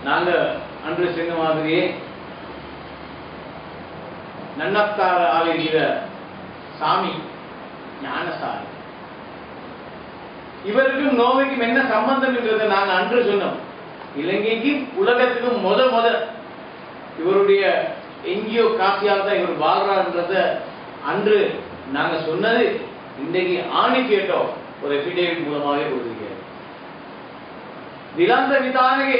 நாங்க அன்று சொன்ன மாதிரியே நன்னப்தார ஆளுகிற சாமி ஞானசாமி. இவருக்கும் நோவைக்கும் என்ன சம்பந்தம் என்றதை நாங்க அன்று சொன்னோம். இலங்கைக்கும் உலகத்துக்கும் முத இவருடைய எங்கேயோ காசியால் தான் இவர் வாழ்றாருன்றத அன்று நாங்க சொன்னது இன்றைக்கு ஆணி கேட்டோம் ஒரு எஃபிடேவிட் மூலமாகவே கொடுத்திருக்கிறார். திலாந்த விதானகே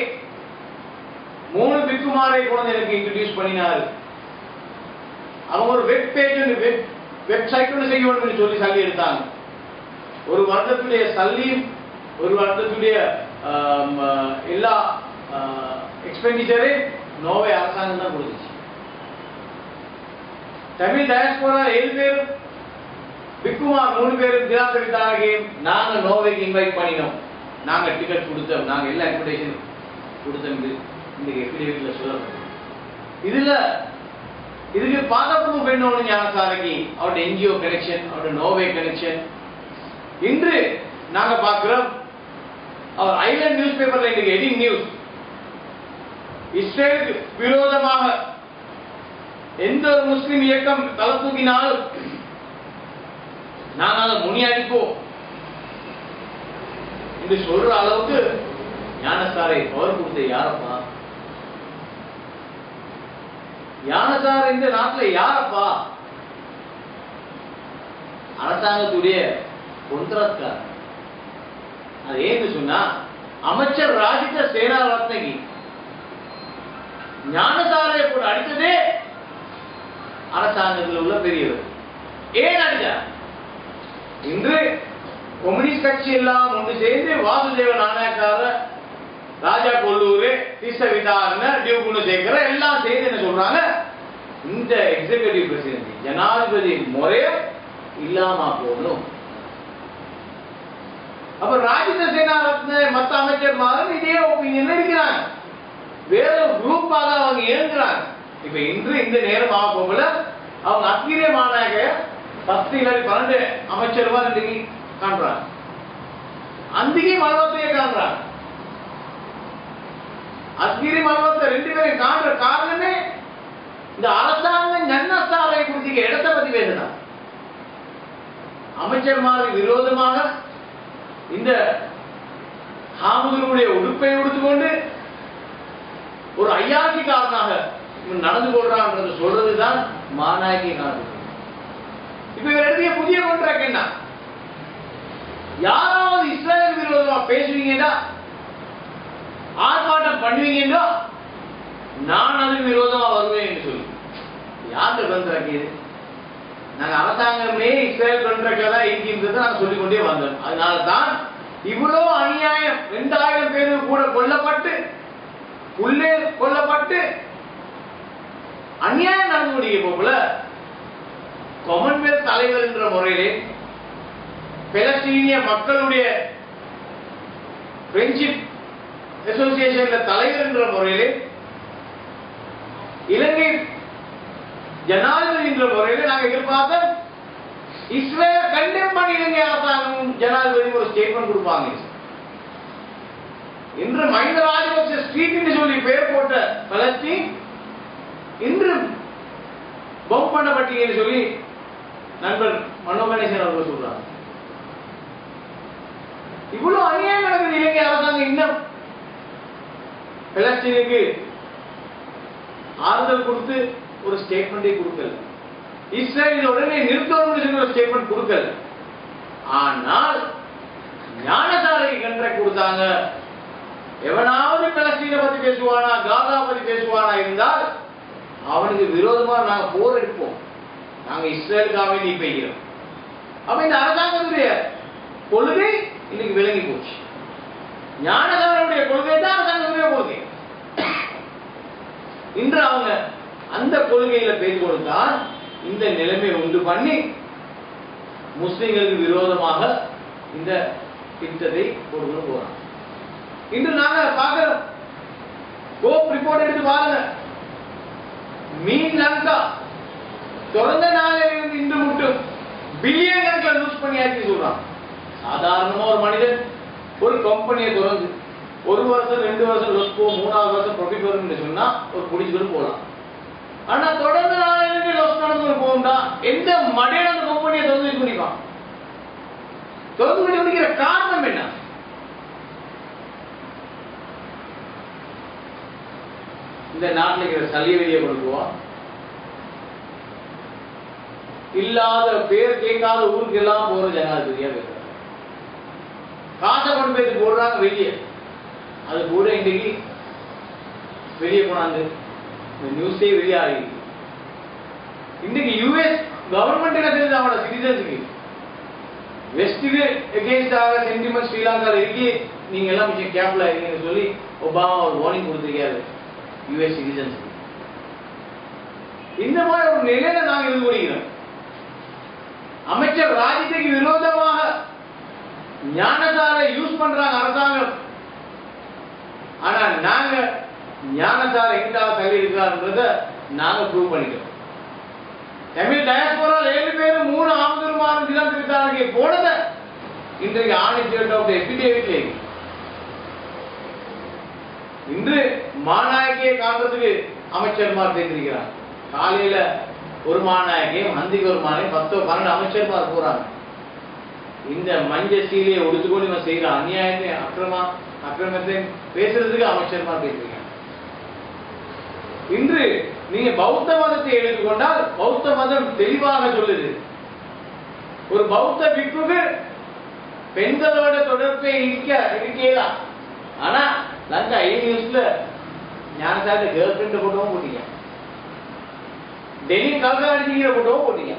3 பிக்குமாரை கொண்டு எனக்கு இன்ட்ரோடியூஸ் பண்ணினாரு. அவங்க ஒரு வெப் பேஜ் வெப்சைட் ஒன்று செய்ய வேண்டும் சொல்லி எடுத்தாங்க. ஒரு வருடத்துடைய சல்லியும் ஒரு வருடத்துடைய எல்லா எக்ஸ்பெண்டிச்சரே நோவே அரசாங்கம் தான் கொடுத்துச்சு. தமிழ் டயஸ்போரா 7 பேரும் பிக்குமார் 3 பேரும் திலாந்த விதானகையும் நாங்க நோவேக்கு இன்வைட் பண்ணினோம். நாங்க டிக்கெட் கொடுத்தோம், நாங்க எல்லா இன்விடேஷன் கொடுத்தோம். இந்த எஃபிடேவிட்ல சொல்லப்பட்டது. இதுக்கு பாதப்பு பெண்ணோடு ஞானசாரகி அவருடைய என்ஜிஓ கனெக்ஷன், அவருடைய நோவே கனெக்ஷன். இன்று நாங்க பார்க்கிறோம் அவர் ஐலண்ட் நியூஸ் பேப்பர்ல இன்னைக்கு ஹெட்டிங் நியூஸ், இஸ்ரேலுக்கு விரோதமாக எந்த ஒரு முஸ்லிம் இயக்கம் தலை தூக்கினாலும் நாங்கள் அதை முனியடிப்போம் என்று சொல்ற அளவுக்கு ஞானசாரை பவர் கொடுத்த யாரப்பா? ஞானசார் இந்த நாட்டில் யாரப்பா? அரசாங்கத்துடைய கொntratகாரர். அது ஏன்னு சொன்னா அமைச்சர் ராஜித சேனா ரத்னகி ஞானசாரை போட்டு அடித்ததே அரசாங்கத்தில் உள்ள பெரியவர். ஏன் அடித்தார்? இன்று கம்யூனிஸ்ட் கட்சி எல்லாம் ஒன்று சேர்ந்து வாசுதேவ நாணயக்கார, ராஜா கொல்லூர், திச விதாரண, டியூ குணசேகர எல்லாம் சேர்ந்து என்ன சொல்றாங்க, இந்த எக்ஸிகியூட்டிவ் பிரசிடென்சி ஜனாதிபதி முறைய இல்லாம போகணும். அப்ப ராஜித சேனா ரத்ன மத்த அமைச்சர்மாரும் இதே ஒப்பீனியன் இருக்கிறாங்க. வேற குரூப்பாக அவங்க இயங்குறாங்க. இப்ப இன்று இந்த நேரம் ஆக போகல அவங்க அத்திரியமானாக 10 இல்லாட்டி 12 அமைச்சர்மா இன்றைக்கு காண்றாங்க. அந்திகை மல்வத்தையே காண்றாங்க. அஸ்கிரி மல்வத்தை 2 பேரும் காண்ற காரணமே இந்த அரசாங்கம் ஞானசாரை குறித்த இடத்தை பத்தி பேசுறாங்க. அமைச்சர்மாருக்கு விரோதமாக இந்த ஹாமுதனுடைய உடுப்பை உடுத்துக்கொண்டு ஒரு ஐயாட்சிக்காரனாக நடந்து கொள்றான்றது சொல்றதுதான் மாநாயகி காரணம். இப்ப இவர் எழுதிய புதிய கான்ட்ராக்ட் என்ன? யாராவது இஸ்ரேல் விரோதமா பேசுவீங்கன்னா, ஆர்ப்பாட்டம் பண்ணுவீங்கன்னா நான் அதுக்கு விரோதமா வருவேன் என்று சொல்லி யாரு கான்ட்ராக்ட் இது? நாங்க அரசாங்கமே இஸ்ரேல் கான்ட்ராக்ட்ல தான் இருக்கின்றதை நாங்க சொல்லிக்கொண்டே வந்தோம். அதனால தான் இவ்வளவு அநியாயம் 2000 பேருக்கு கூட கொல்லப்பட்டு உள்ளே கொல்லப்பட்டு அநியாயம் நடந்து முடிய போகல காமன்வெல்த் தலைவர் என்ற முறையிலே பாலஸ்தீனிய மக்களுடைய ஃப்ரெண்ட்ஷிப் அசோசியேஷன்ல தலைவர் என்ற முறையிலே இலங்கை ஜனாதிபதி என்ற முறையில் நாங்கள் எதிர்பார்த்தோம் இஸ்ரேலை கண்டெம் பண்ணி இலங்கை அரசாங்கம் ஜனாதிபதி ஒரு ஸ்டேட்மெண்ட் கொடுப்பாங்க. இன்று மஹிந்த ராஜபக்ச ஸ்ட்ரீட் என்று சொல்லி பெயர் போட்ட பலஸ்தீன் இன்று பம்ப் பண்ணப்பட்டீங்கன்னு சொல்லி நண்பர் மனோ கணேசன் அவர்கள் சொல்றாங்க. இவ்வளவு அநியாயம் நடக்குது. இலங்கை அரசாங்கம் இன்னும் பலஸ்தீனுக்கு ஆறுதல் கொடுத்து ஒரு ஸ்டேட்மெண்டை கொடுக்கல. இஸ்ரேல் உடனே நிறுத்தணும் ஒரு ஸ்டேட்மெண்ட் கொடுக்கல. ஆனால் ஞானசாலை கண்ட்ராக்ட் கொடுத்தாங்க. எவனாவது பலஸ்தீனை பத்தி பேசுவானா, காசா பத்தி பேசுவானா இருந்தால் அவனுக்கு விரோதமா நாங்க போர் எடுப்போம். நாங்க இஸ்ரேலுக்காக வேண்டி பெய்கிறோம். அப்ப இந்த அரசாங்கத்துடைய கொள்கை இன்னைக்கு விளங்கி போச்சு. ஞானசாலையுடைய கொள்கை தான் அரசாங்கத்துடைய கொள்கை. இன்று அவங்க அந்த கொள்கையில பேசி கொடுத்தால் இந்த நிலைமை உண்டு பண்ணி முஸ்லிம்களுக்கு விரோதமாக இந்த திட்டத்தை கொண்டு போறாங்க. இன்று நாங்க பார்க்கிறோம். கோப் ரிப்போர்ட் எடுத்து பாருங்க. மீன் லங்கா தொடர்ந்த நாளிலிருந்து இன்று மட்டும் பில்லியன் கணக்கில் லூஸ் பண்ணியாச்சு சொல்றான். சாதாரணமா ஒரு மனிதன் ஒரு கம்பெனியை தொடர்ந்து ஒரு வருஷம் 2 வருஷம் லொஸ் போகும், 3வது வருஷம் ப்ராஃபிட் வரும்னு சொன்னா ஒரு பிடிச்சிட்டு போகலாம். ஆனா தொடர்ந்து நான் எனக்கு லொஸ் நடந்து போகும்டா, எந்த மடையில அந்த கம்பெனியை திறந்து முடிப்பான்? திறந்து முடிக்கிற காரணம் என்ன? இந்த நாட்டில் இருக்கிற சளிய வெளியே கொண்டு போவான், இல்லாத பேர் கேட்காத ஊருக்கு எல்லாம் போற ஜனாதிபதியா பேசுறாங்க. காசை கொண்டு போய் போடுறாங்க வெளியே. அது கூட இன்றைக்கு வெளியே போனாங்க, இந்த நியூஸே வெளியே ஆகி. இன்னைக்கு யூஎஸ் கவர்மெண்ட் என்ன செய்யுது? அவனோட சிட்டிசன்ஸுக்கு வெஸ்டுக்கு எகேன்ஸ்டாக சென்டிமெண்ட் ஸ்ரீலங்காவில் இருக்கு, நீங்க எல்லாம் கொஞ்சம் கேப்ல இருக்கீங்கன்னு சொல்லி ஒபாமா ஒரு வார்னிங் கொடுத்திருக்காரு யூஎஸ் சிட்டிசன்ஸுக்கு. இந்த மாதிரி ஒரு நிலையில நாங்கள் இருந்து கொள்கிறோம். அமைச்சர் ராஜ்யத்துக்கு விரோதமாக ஞானசாரை யூஸ் பண்றாங்க அரசாங்கம். ஆனா நாங்க ஞானசாரை எங்கிட்டாக தள்ளி இருக்கிறார்ன்றத நாங்க ப்ரூவ் பண்ணிக்கிறோம். தமிழ் டயஸ்போரா 7 பேர் 3 ஆமதுருமான தினம் திருத்தாளுக்கு போனத இன்றைக்கு ஆணிச்சேர்ட் எபிடேவிட்ல இன்று மாநாயகியை காண்றதுக்கு அமைச்சர்மார் சேர்ந்திருக்கிறார். காலையில ஒரு மாநாயகியும் அந்திக்கு ஒரு மாநாயகம் 10-12 அமைச்சர்மார் போறாங்க. இந்த மஞ்ச சீலையை உடுத்துக்கொண்டு இவன் செய்யற அநியாயத்தை அக்கிரமத்தை பேசுறதுக்கு அமைச்சர்மார் பேசுறீங்க. இன்று நீங்க பௌத்த மதத்தை எடுத்துக்கொண்டால் பௌத்த மதம் தெளிவாக சொல்லுது, ஒரு பௌத்த பிக்குக்கு பெண்களோட தொடர்பை இருக்கலாம். ஆனா லங்கா நியூஸ்ல ஞானசார கேர்ள் ஃபிரெண்ட் போட்டோவும் போட்டீங்க, டெல்லி கல்கா அடிக்கிற போட்டோவும் போட்டீங்க,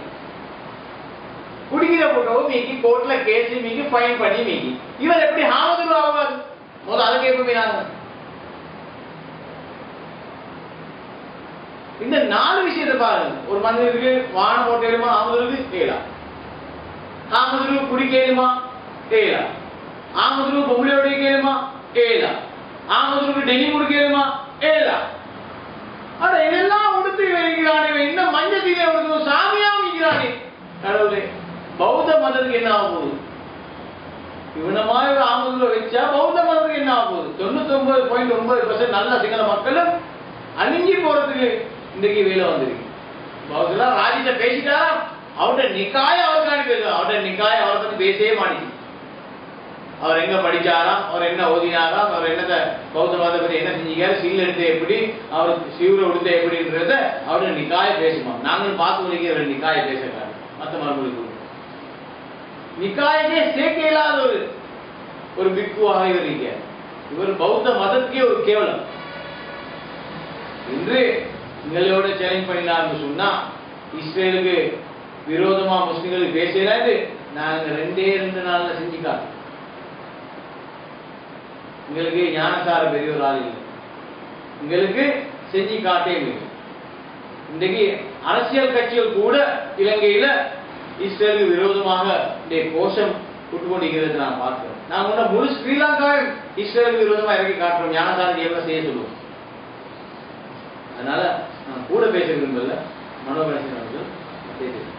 குடிக்கிற போட்டோவும் மீக்கி, கோர்ட்ல கேஸ் மீக்கி, ஃபைன் பண்ணி மீக்கி. இவர் எப்படி ஆமதுரு ஆவார்? முதல்ல அதை கேட்போமே நாங்க. இந்த 4 விஷயத்தை பாருங்க. ஒரு மனிதருக்கு வானம் போட்டேலுமா, ஆமதுருக்கு கேளா, ஆமதுரு குடி கேளுமா கேளா, ஆமதுரு பொம்பளையோட கேளுமா கேளா, ஆமதுருக்கு டெல்லி முடி கேளுமா கேளா. ஆனா இதெல்லாம் உடுத்து வைக்கிறானே, இன்னும் மஞ்சள் தீரை உடுத்து சாமியா வைக்கிறானே. கடவுளே, பௌத்த மதத்துக்கு என்ன ஆக போகுது? இவன மாதிரி ஒரு ஆமதுரை வச்சா பௌத்த மதத்துக்கு என்ன ஆக போகுது? 99.9% நல்ல சிங்கள மக்களும் அணிஞ்சி போறதுக்கு இன்றைக்கு வேலை வந்திருக்கு. பௌத்தெல்லாம் ராஜிட்ட பேசிட்டாரா, அவருடைய நிக்காய அவருக்காண்டி பேசுவார். அவருடைய நிக்காய அவரை பத்தி பேசவே மாட்டேங்குது. அவர் எங்க படிச்சாராம், அவர் என்ன ஓதினாராம், அவர் என்னத்தை பௌத்த மதத்தை பத்தி என்ன செஞ்சிக்காரு, சீல் எடுத்து எப்படி, அவருக்கு சிவரை உடுத்த எப்படின்றத அவருடைய நிக்காய பேசுமா. நாங்களும் பார்த்து வரைக்கும் நிக்காய பேசுறாரு. மற்ற மரபுகளுக்கு நிக்காயமே சேர்க்க இல்லாத ஒரு பிக்குவாக இவருக்கு. இவர் பௌத்த மதத்துக்கே ஒரு கேவலம். இன்று எங்களோட சேலஞ்ச் பண்ணினார்னு சொன்னா, இஸ்ரேலுக்கு விரோதமா முஸ்லிம்களுக்கு பேசுறாரு, நாங்க 2 நாள்ல செஞ்சுக்காது. எங்களுக்கு ஞானசார பெரிய ஒரு ஆள் இல்லை, எங்களுக்கு செஞ்சு காட்டே இல்லை. இன்றைக்கு அரசியல் கட்சிகள் கூட இலங்கையில இஸ்ரேலுக்கு விரோதமாக கோஷம் விட்டுக்கொண்டிருக்கிறது நான் பார்க்கிறேன். நாங்க முழு ஸ்ரீலங்காவும் இஸ்ரேலுக்கு விரோதமா இறக்கி காட்டுறோம். ஞானசாரம் எவ்வளவு செய்ய சொல்லுவோம். அதனால நான் கூட பேச விரும்பல, மனோகரசன் அவர்கள் பேசுகிறேன்.